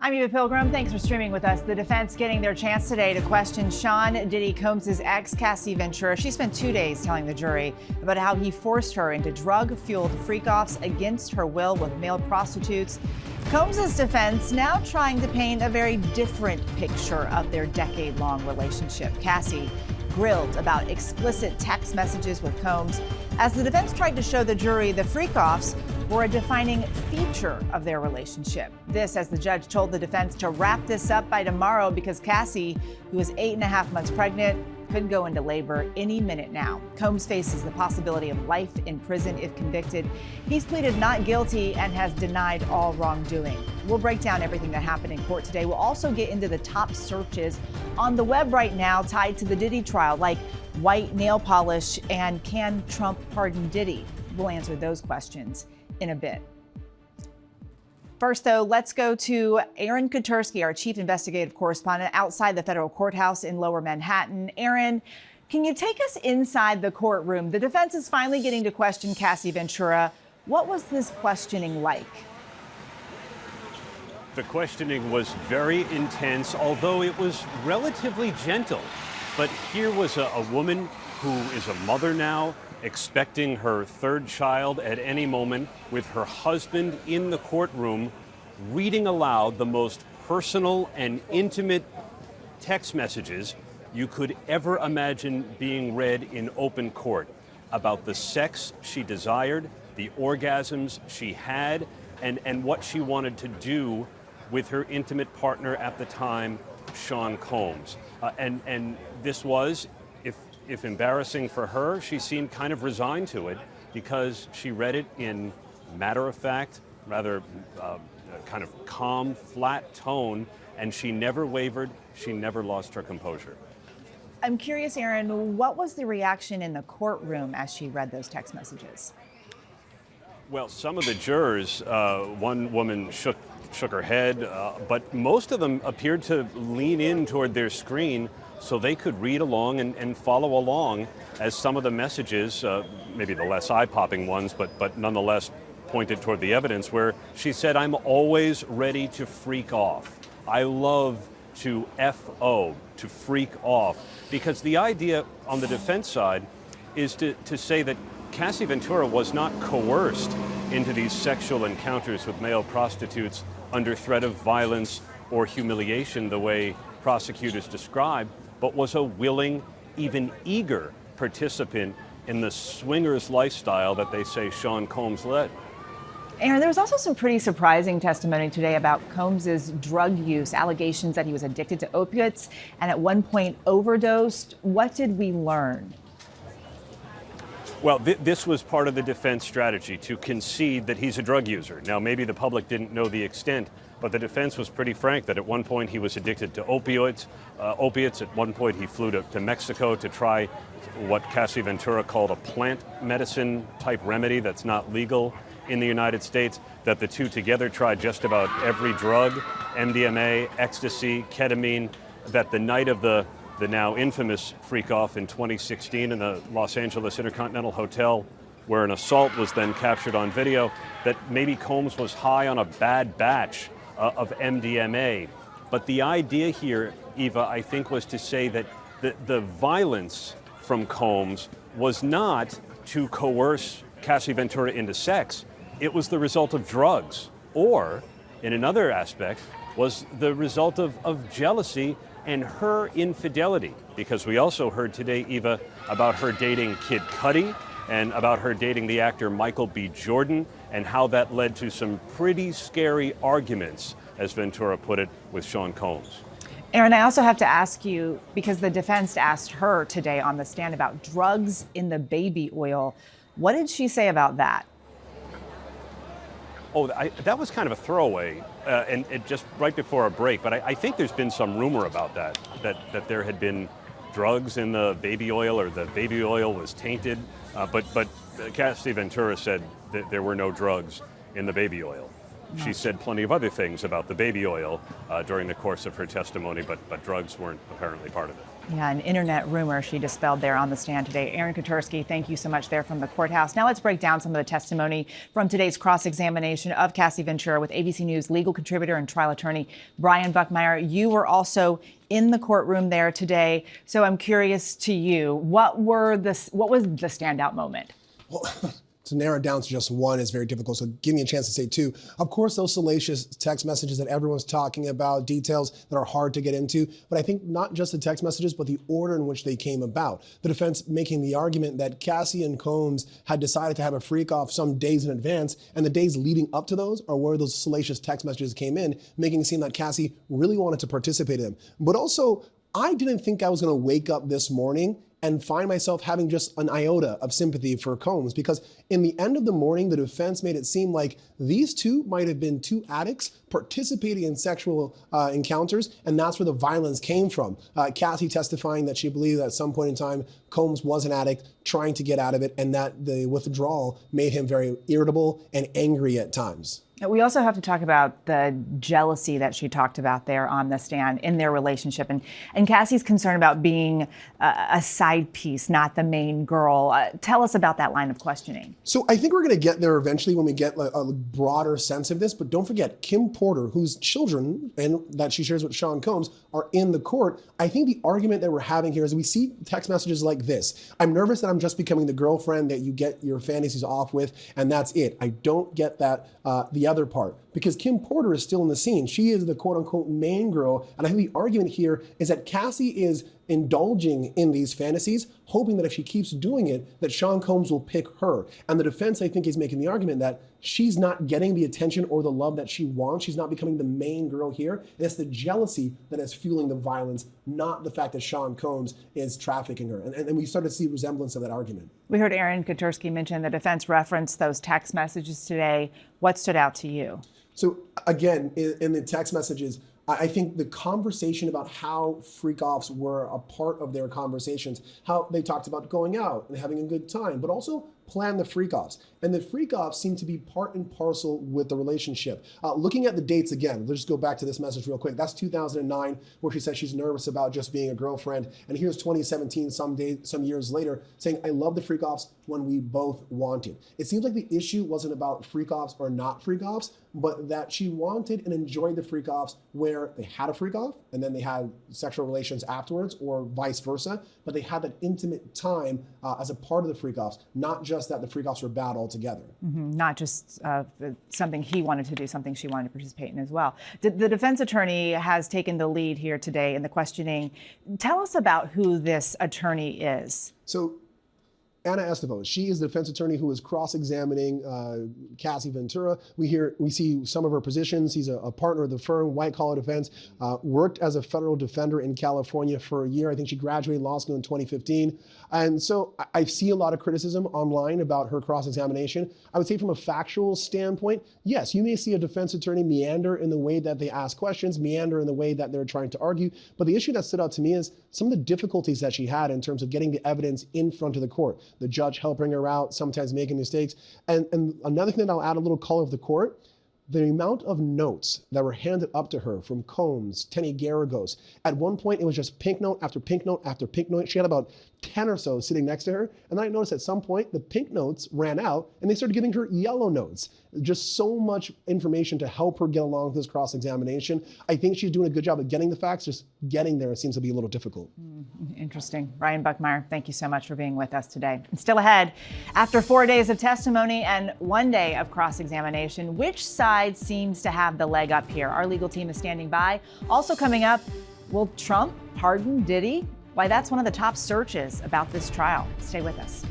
I'm Eva Pilgrim. Thanks for streaming with us. The defense getting their chance today to question Sean Diddy Combs' ex, Cassie Ventura. She spent 2 days telling the jury about how he forced her into drug-fueled freak-offs against her will with male prostitutes. Combs' defense now trying to paint a very different picture of their decade-long relationship. Cassie grilled about explicit text messages with Combs as the defense tried to show the jury the freak-offs were a defining feature of their relationship. This as the judge told the defense to wrap this up by tomorrow because Cassie, who was 8.5 months pregnant, could go into labor any minute now. Combs faces the possibility of life in prison if convicted. He's pleaded not guilty and has denied all wrongdoing. We'll break down everything that happened in court today. We'll also get into the top searches on the web right now tied to the Diddy trial, like white nail polish and can Trump pardon Diddy? We'll answer those questions in a bit. First, though, let's go to Aaron Katersky, our chief investigative correspondent outside the federal courthouse in Lower Manhattan. Aaron, can you take us inside the courtroom? The defense is finally getting to question Cassie Ventura. What was this questioning like? The questioning was very intense, although it was relatively gentle. But here was a woman who is a mother now, expecting her third child at any moment, with her husband in the courtroom reading aloud the most personal and intimate text messages you could ever imagine being read in open court about the sex she desired, the orgasms she had, and what she wanted to do with her intimate partner at the time, Sean Combs. And this was, if embarrassing for her, she seemed kind of resigned to it because she read it in matter-of-fact, rather kind of calm, flat tone, and she never wavered, she never lost her composure. I'm curious, Aaron, what was the reaction in the courtroom as she read those text messages? Well, some of the jurors, one woman shook her head, but most of them appeared to lean in toward their screen so they could read along and follow along as some of the messages, maybe the less eye-popping ones, but nonetheless pointed toward the evidence, where she said, "I'm always ready to freak off. I love to F-O, to freak off." Because the idea on the defense side is to say that Cassie Ventura was not coerced into these sexual encounters with male prostitutes under threat of violence or humiliation the way prosecutors describe, but was a willing, even eager participant in the swingers lifestyle that they say Sean Combs led. Aaron, there was also some pretty surprising testimony today about Combs' drug use, allegations that he was addicted to opiates and at one point overdosed. What did we learn? Well, this was part of the defense strategy, to concede that he's a drug user. Now, maybe the public didn't know the extent, but the defense was pretty frank that at one point he was addicted to opiates. At one point he flew to Mexico to try what Cassie Ventura called a plant medicine type remedy that's not legal in the United States, that the two together tried just about every drug, MDMA, ecstasy, ketamine, that the night of the now infamous freak-off in 2016 in the Los Angeles Intercontinental Hotel, where an assault was then captured on video, that maybe Combs was high on a bad batch of MDMA. But the idea here, Eva, I think, was to say that the violence from Combs was not to coerce Cassie Ventura into sex. It was the result of drugs, or, in another aspect, was the result of jealousy and her infidelity. Because we also heard today, Eva, about her dating Kid Cudi and about her dating the actor Michael B. Jordan, and how that led to some pretty scary arguments, as Ventura put it, with Sean Combs. Aaron, I also have to ask you, because the defense asked her today on the stand about drugs in the baby oil. What did she say about that? Oh, that was kind of a throwaway, and it just right before a break. But I think there's been some rumor about that there had been drugs in the baby oil, or the baby oil was tainted. But Cassie Ventura said that there were no drugs in the baby oil. No. She said plenty of other things about the baby oil during the course of her testimony, but drugs weren't apparently part of it. Yeah, an internet rumor she dispelled there on the stand today. Aaron Katersky, thank you so much there from the courthouse. Now let's break down some of the testimony from today's cross-examination of Cassie Ventura with ABC News legal contributor and trial attorney Brian Buckmeyer. You were also in the courtroom there today, so I'm curious to you, what was the standout moment? Well, to narrow it down to just one is very difficult, so give me a chance to say two. Of course, those salacious text messages that everyone's talking about, details that are hard to get into, but I think not just the text messages, but the order in which they came about. The defense making the argument that Cassie and Combs had decided to have a freak-off some days in advance, and the days leading up to those are where those salacious text messages came in, making it seem that Cassie really wanted to participate in them. But also, I didn't think I was going to wake up this morning and find myself having just an iota of sympathy for Combs, because in the end of the morning, the defense made it seem like these two might have been two addicts participating in sexual encounters, and that's where the violence came from. Cassie testifying that she believed that at some point in time, Combs was an addict trying to get out of it, and that the withdrawal made him very irritable and angry at times. We also have to talk about the jealousy that she talked about there on the stand in their relationship, and Cassie's concern about being a side piece, not the main girl. Tell us about that line of questioning. So I think we're going to get there eventually when we get a broader sense of this, but don't forget Kim Porter, whose children and that she shares with Sean Combs are in the court. I think the argument that we're having here is we see text messages like this. I'm nervous that I'm just becoming the girlfriend that you get your fantasies off with, and that's it. I don't get that, the other part, because Kim Porter is still in the scene. She is the quote unquote main girl. And I think the argument here is that Cassie is indulging in these fantasies, hoping that if she keeps doing it, that Sean Combs will pick her. And the defense, I think, is making the argument that she's not getting the attention or the love that she wants. She's not becoming the main girl here. And it's the jealousy that is fueling the violence, not the fact that Sean Combs is trafficking her. And we start to see resemblance of that argument. We heard Aaron Katersky mention the defense referenced those text messages today. What stood out to you? So again, in the text messages, I think the conversation about how freak-offs were a part of their conversations, how they talked about going out and having a good time, but also plan the freak-offs. And the freak-offs seem to be part and parcel with the relationship. Looking at the dates again, let's just go back to this message real quick. That's 2009, where she says she's nervous about just being a girlfriend. And here's 2017, some years later, saying, I love the freak-offs when we both wanted. It seems like the issue wasn't about freak-offs or not freak-offs, but that she wanted and enjoyed the freak-offs where they had a freak-off and then they had sexual relations afterwards, or vice versa, but they had that intimate time as a part of the freak-offs, not just that the freak-offs were bad altogether. Not just something he wanted to do, something she wanted to participate in as well. The defense attorney has taken the lead here today in the questioning. Tell us about who this attorney is. So Anna Estevos, she is the defense attorney who is cross-examining Cassie Ventura. We see some of her positions. He's a partner of the firm, White Collar Defense, worked as a federal defender in California for a year. I think she graduated law school in 2015. And so I see a lot of criticism online about her cross-examination. I would say from a factual standpoint, yes, you may see a defense attorney meander in the way that they ask questions, meander in the way that they're trying to argue. But the issue that stood out to me is some of the difficulties that she had in terms of getting the evidence in front of the court. The judge helping her out, sometimes making mistakes. And another thing that I'll add a little color of the court, the amount of notes that were handed up to her from Combs, Tenny Garagos. At one point, it was just pink note after pink note after pink note. She had about 10 or so sitting next to her. And then I noticed at some point, the pink notes ran out and they started giving her yellow notes. Just so much information to help her get along with this cross-examination. I think she's doing a good job of getting the facts, just getting there seems to be a little difficult. Interesting. Brian Buckmeyer, thank you so much for being with us today. And still ahead, after 4 days of testimony and 1 day of cross-examination, which side seems to have the leg up here? Our legal team is standing by. Also coming up, will Trump pardon Diddy? Why that's one of the top searches about this trial. Stay with us.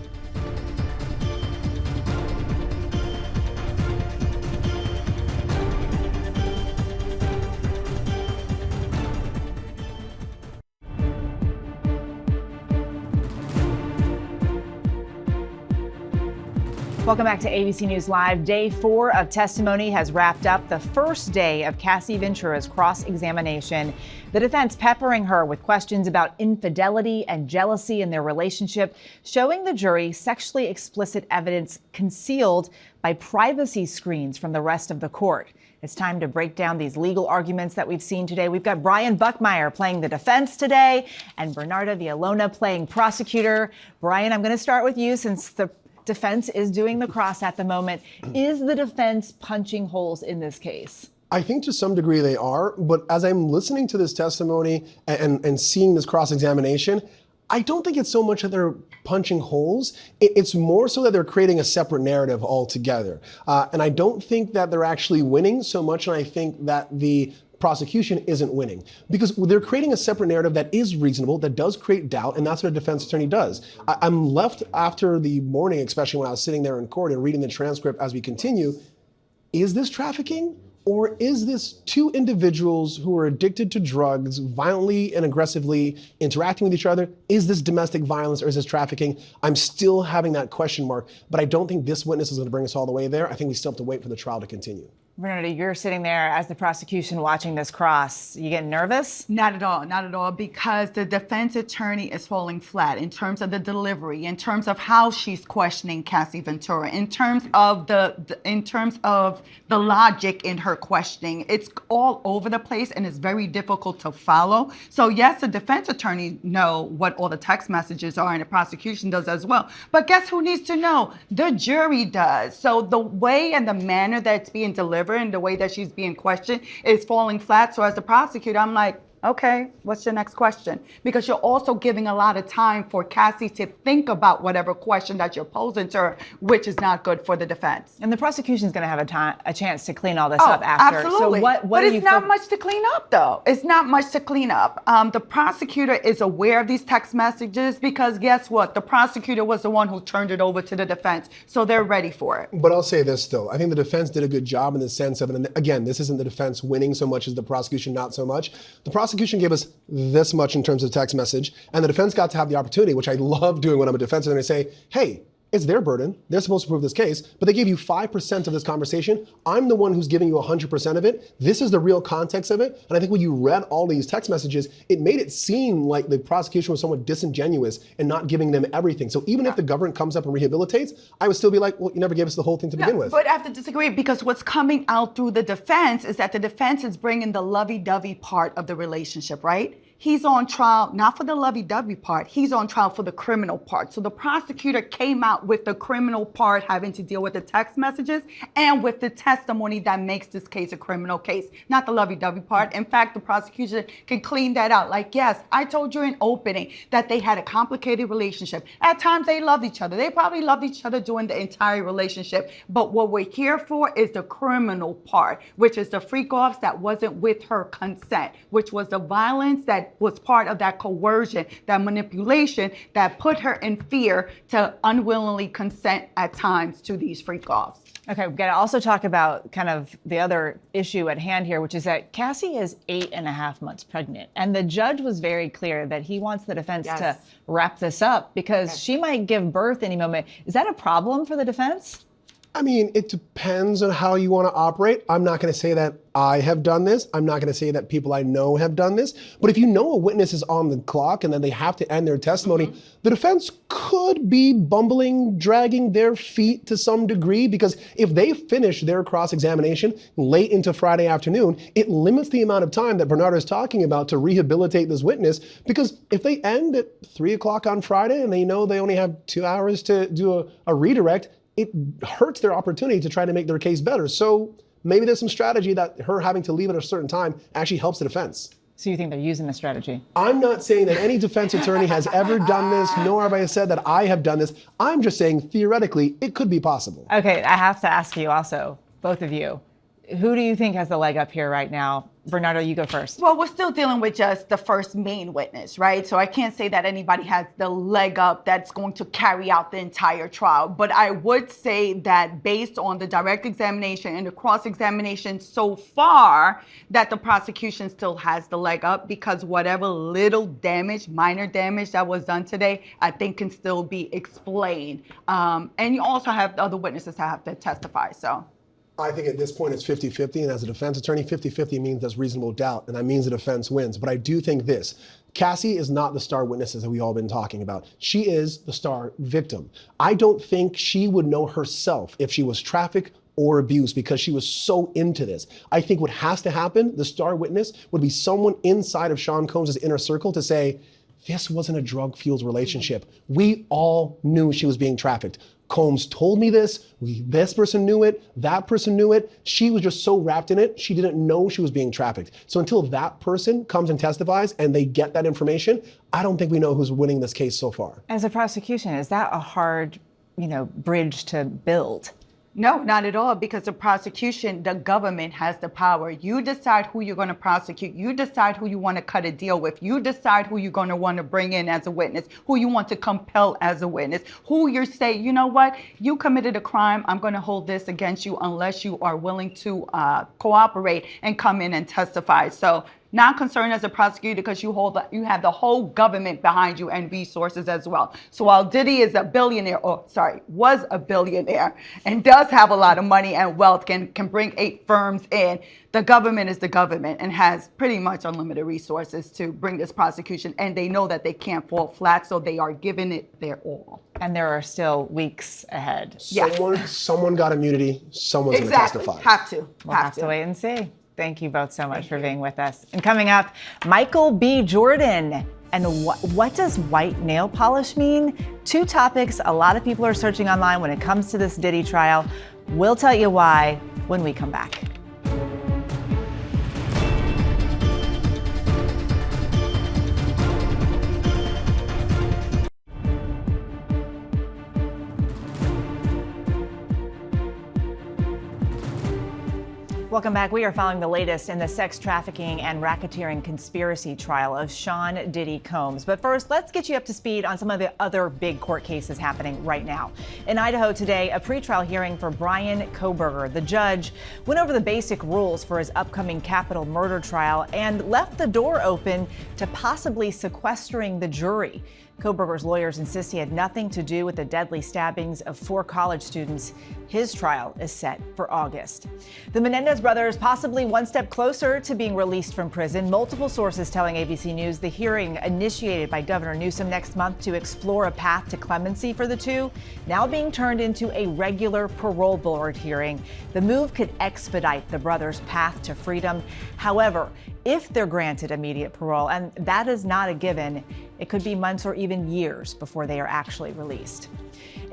Welcome back to ABC News Live. Day 4 of testimony has wrapped up, the first day of Cassie Ventura's cross-examination. The defense peppering her with questions about infidelity and jealousy in their relationship, showing the jury sexually explicit evidence concealed by privacy screens from the rest of the court. It's time to break down these legal arguments that we've seen today. We've got Brian Buckmeyer playing the defense today and Bernarda Villalona playing prosecutor. Brian, I'm going to start with you since the defense is doing the cross at the moment. Is the defense punching holes in this case? I think to some degree they are, but as I'm listening to this testimony and seeing this cross-examination, I don't think it's so much that they're punching holes. It's more so that they're creating a separate narrative altogether. And I don't think that they're actually winning so much, and I think that the prosecution isn't winning because they're creating a separate narrative that is reasonable, that does create doubt, and that's what a defense attorney does. I'm left after the morning, especially when I was sitting there in court and reading the transcript as we continue, is this trafficking? Or is this two individuals who are addicted to drugs, violently and aggressively interacting with each other? Is this domestic violence or is this trafficking? I'm still having that question mark, but I don't think this witness is going to bring us all the way there. I think we still have to wait for the trial to continue. Bernarda, you're sitting there as the prosecution watching this cross. You getting nervous? Not at all, because the defense attorney is falling flat in terms of the delivery, in terms of how she's questioning Cassie Ventura, in terms of the logic in her questioning. It's all over the place and it's very difficult to follow. So yes, the defense attorney know what all the text messages are and the prosecution does as well. But guess who needs to know? The jury does. So the way and the manner that it's being delivered and the way that she's being questioned is falling flat. So as the prosecutor, I'm like, okay, what's your next question? Because you're also giving a lot of time for Cassie to think about whatever question that you're posing to her, which is not good for the defense. And the prosecution's going to have a chance to clean all this up after. Absolutely. So what but do it's not much to clean up, though. It's not much to clean up. The prosecutor is aware of these text messages because guess what? The prosecutor was the one who turned it over to the defense. So they're ready for it. But I'll say this, though. I think the defense did a good job in the sense of, and again, this isn't the defense winning so much as the prosecution not so much. The prosecution gave us this much in terms of text message, and the defense got to have the opportunity, which I love doing when I'm a defense attorney, to say, hey, it's their burden. They're supposed to prove this case, but they gave you 5% of this conversation. I'm the one who's giving you 100% of it. This is the real context of it. And I think when you read all these text messages, it made it seem like the prosecution was somewhat disingenuous and not giving them everything. So even if the government comes up and rehabilitates, I would still be like, well, you never gave us the whole thing to begin with. But I have to disagree because what's coming out through the defense is that the defense is bringing the lovey-dovey part of the relationship, right? He's on trial, not for the lovey-dovey part, he's on trial for the criminal part. So the prosecutor came out with the criminal part having to deal with the text messages and with the testimony that makes this case a criminal case, not the lovey-dovey part. In fact, the prosecution can clean that out. Like, yes, I told you in opening that they had a complicated relationship. At times they loved each other. They probably loved each other during the entire relationship. But what we're here for is the criminal part, which is the freak-offs that wasn't with her consent, which was the violence that was part of that coercion, that manipulation that put her in fear to unwillingly consent at times to these freak-offs. Okay, we've got to also talk about kind of the other issue at hand here, which is that Cassie is 8.5 months pregnant. And the judge was very clear that he wants the defense to wrap this up because she might give birth any moment. Is that a problem for the defense? I mean, it depends on how you want to operate. I'm not going to say that I have done this. I'm not going to say that people I know have done this. But if you know a witness is on the clock and then they have to end their testimony, the defense could be bumbling, dragging their feet to some degree, because if they finish their cross-examination late into Friday afternoon, it limits the amount of time that Bernarda is talking about to rehabilitate this witness. Because if they end at 3 o'clock on Friday and they know they only have 2 hours to do a redirect, it hurts their opportunity to try to make their case better. So maybe there's some strategy that her having to leave at a certain time actually helps the defense. So you think they're using the strategy? I'm not saying that any defense attorney has ever done this, nor have I said that I have done this. I'm just saying theoretically, it could be possible. Okay, I have to ask you also, both of you, who do you think has the leg up here right now? Bernarda, you go first. Well, we're still dealing with just the first main witness, right? So I can't say that anybody has the leg up that's going to carry out the entire trial. But I would say that based on the direct examination and the cross-examination so far, that the prosecution still has the leg up, because whatever little damage, minor damage that was done today, I think can still be explained. And you also have other witnesses that have to testify, so. I think at this point it's 50-50, and as a defense attorney, 50-50 means there's reasonable doubt, and that means the defense wins. But I do think this: Cassie is not the star witnesses that we all been talking about. She is the star victim. I don't think she would know herself if she was trafficked or abuse because she was so into this. I think what has to happen, the star witness, would be someone inside of Sean Combs' inner circle to say, this wasn't a drug-fueled relationship. We all knew she was being trafficked. Combs told me this, this person knew it, that person knew it. She was just so wrapped in it, she didn't know she was being trafficked. So until that person comes and testifies and they get that information, I don't think we know who's winning this case so far. As a prosecution, is that a hard, bridge to build? No, not at all, because the prosecution, the government has the power. You decide who you're going to prosecute. You decide who you want to cut a deal with. You decide who you're going to want to bring in as a witness, who you want to compel as a witness, who you say, you know what, you committed a crime. I'm going to hold this against you unless you are willing to cooperate and come in and testify. So not concerned as a prosecutor because you have the whole government behind you and resources as well. So while Diddy is was a billionaire and does have a lot of money and wealth, can bring 8 firms in, the government is the government and has pretty much unlimited resources to bring this prosecution. And they know that they can't fall flat, so they are giving it their all. And there are still weeks ahead. Someone got immunity. Someone's going to testify. We'll have to wait and see. Thank you both so much for being with us. And coming up, Michael B. Jordan. And what does white nail polish mean? 2 topics a lot of people are searching online when it comes to this Diddy trial. We'll tell you why when we come back. Welcome back. We are following the latest in the sex trafficking and racketeering conspiracy trial of Sean Diddy Combs. But first, let's get you up to speed on some of the other big court cases happening right now. In Idaho today, a pretrial hearing for Brian Kohberger. The judge went over the basic rules for his upcoming capital murder trial and left the door open to possibly sequestering the jury. Kohberger's lawyers insist he had nothing to do with the deadly stabbings of 4 college students. His trial is set for August. The Menendez brothers possibly one step closer to being released from prison. Multiple sources telling ABC News the hearing initiated by Governor Newsom next month to explore a path to clemency for the two, now being turned into a regular parole board hearing. The move could expedite the brothers' path to freedom. However, if they're granted immediate parole, and that is not a given, it could be months or even years before they are actually released.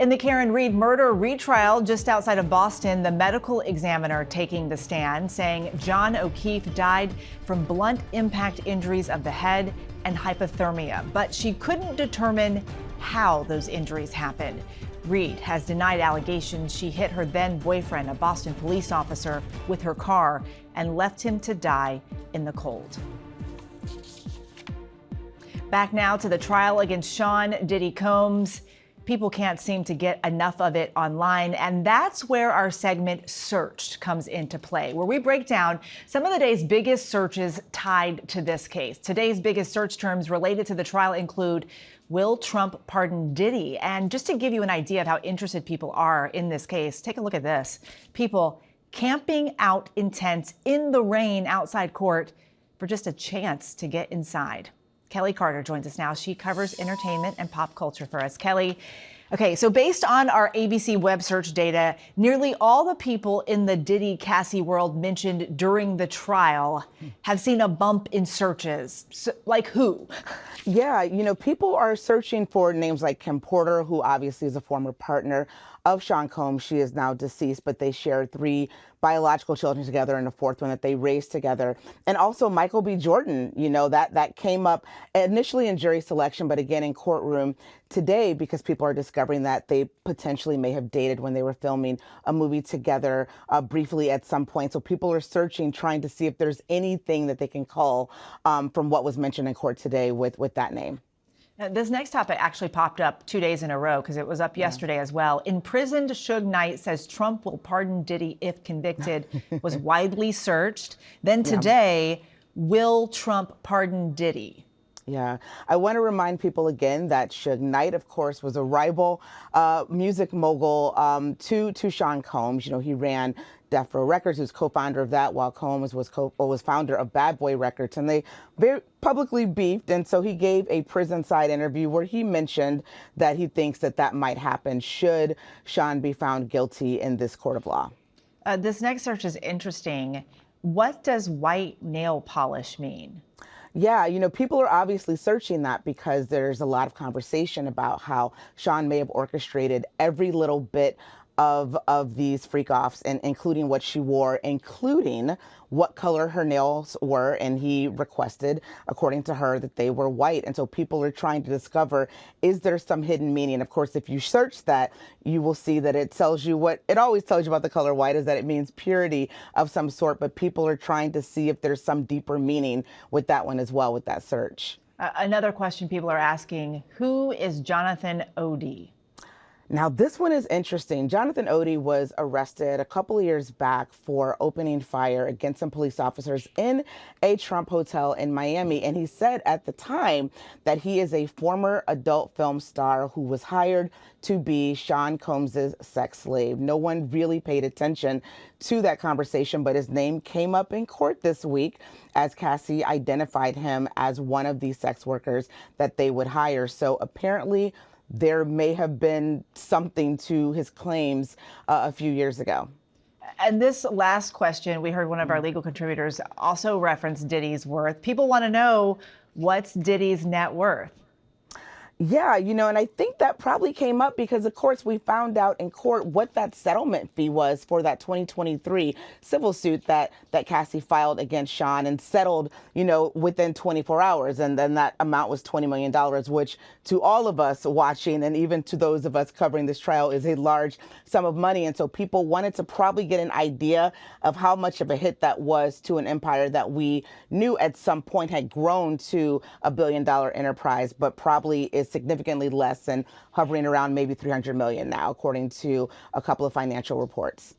In the Karen Reed murder retrial just outside of Boston, the medical examiner taking the stand saying John O'Keefe died from blunt impact injuries of the head and hypothermia, but she couldn't determine how those injuries happened. Reed has denied allegations she hit her then boyfriend, a Boston police officer, with her car and left him to die in the cold. Back now to the trial against Sean Diddy Combs. People can't seem to get enough of it online, and that's where our segment Searched comes into play, where we break down some of the day's biggest searches tied to this case. Today's biggest search terms related to the trial include, will Trump pardon Diddy? And just to give you an idea of how interested people are in this case, take a look at this. People camping out in tents in the rain outside court for just a chance to get inside. Kelly Carter joins us now. She covers entertainment and pop culture for us. Kelly, okay, so based on our ABC web search data, nearly all the people in the Diddy Cassie world mentioned during the trial have seen a bump in searches. So, like who? Yeah, people are searching for names like Kim Porter, who obviously is a former partner of Sean Combs. She is now deceased, but they shared 3 biological children together and a 4th one that they raised together. And also Michael B. Jordan, that came up initially in jury selection, but again in courtroom today because people are discovering that they potentially may have dated when they were filming a movie together briefly at some point. So people are searching, trying to see if there's anything that they can call from what was mentioned in court today with that name. Now, this next topic actually popped up 2 days in a row because it was up yesterday as well. Imprisoned Suge Knight says Trump will pardon Diddy if convicted, was widely searched. Then today, will Trump pardon Diddy? Yeah, I want to remind people again that Suge Knight, of course, was a rival music mogul to Sean Combs. He ran Death Row Records, who's co-founder of that, while Combs was founder of Bad Boy Records, and they very publicly beefed. And so he gave a prison side interview where he mentioned that he thinks that might happen should Sean be found guilty in this court of law. This next search is interesting. What does white nail polish mean? Yeah, people are obviously searching that because there's a lot of conversation about how Sean may have orchestrated every little bit of these freak offs, and including what she wore, including what color her nails were, and he requested, according to her, that they were white. And so people are trying to discover, is there some hidden meaning? Of course, if you search that, you will see that it tells you what it always tells you about the color white, is that it means purity of some sort. But people are trying to see if there's some deeper meaning with that one as well, with that search. Another question people are asking, who is Jonathan Odie? Now, this one is interesting. Jonathan Odie was arrested a couple of years back for opening fire against some police officers in a Trump hotel in Miami. And he said at the time that he is a former adult film star who was hired to be Sean Combs's sex slave. No one really paid attention to that conversation, but his name came up in court this week as Cassie identified him as one of these sex workers that they would hire. So apparently, there may have been something to his claims a few years ago. And this last question, we heard one of our legal contributors also reference Diddy's worth. People want to know, what's Diddy's net worth? Yeah, and I think that probably came up because, of course, we found out in court what that settlement fee was for that 2023 civil suit that Cassie filed against Sean and settled, within 24 hours. And then that amount was $20 million, which to all of us watching and even to those of us covering this trial is a large sum of money. And so people wanted to probably get an idea of how much of a hit that was to an empire that we knew at some point had grown to $1 billion enterprise, but probably is significantly less and hovering around maybe 300 million now, according to a couple of financial reports.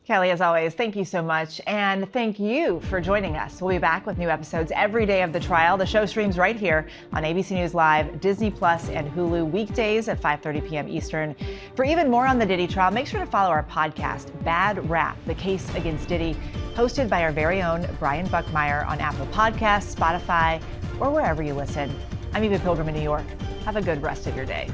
Kelly, as always, thank you so much. And thank you for joining us. We'll be back with new episodes every day of the trial. The show streams right here on ABC News Live, Disney Plus, and Hulu weekdays at 5:30 p.m. Eastern. For even more on the Diddy trial, make sure to follow our podcast, Bad Rap, The Case Against Diddy, hosted by our very own Brian Buckmeyer on Apple Podcasts, Spotify, or wherever you listen. I'm Eva Pilgrim in New York. Have a good rest of your day.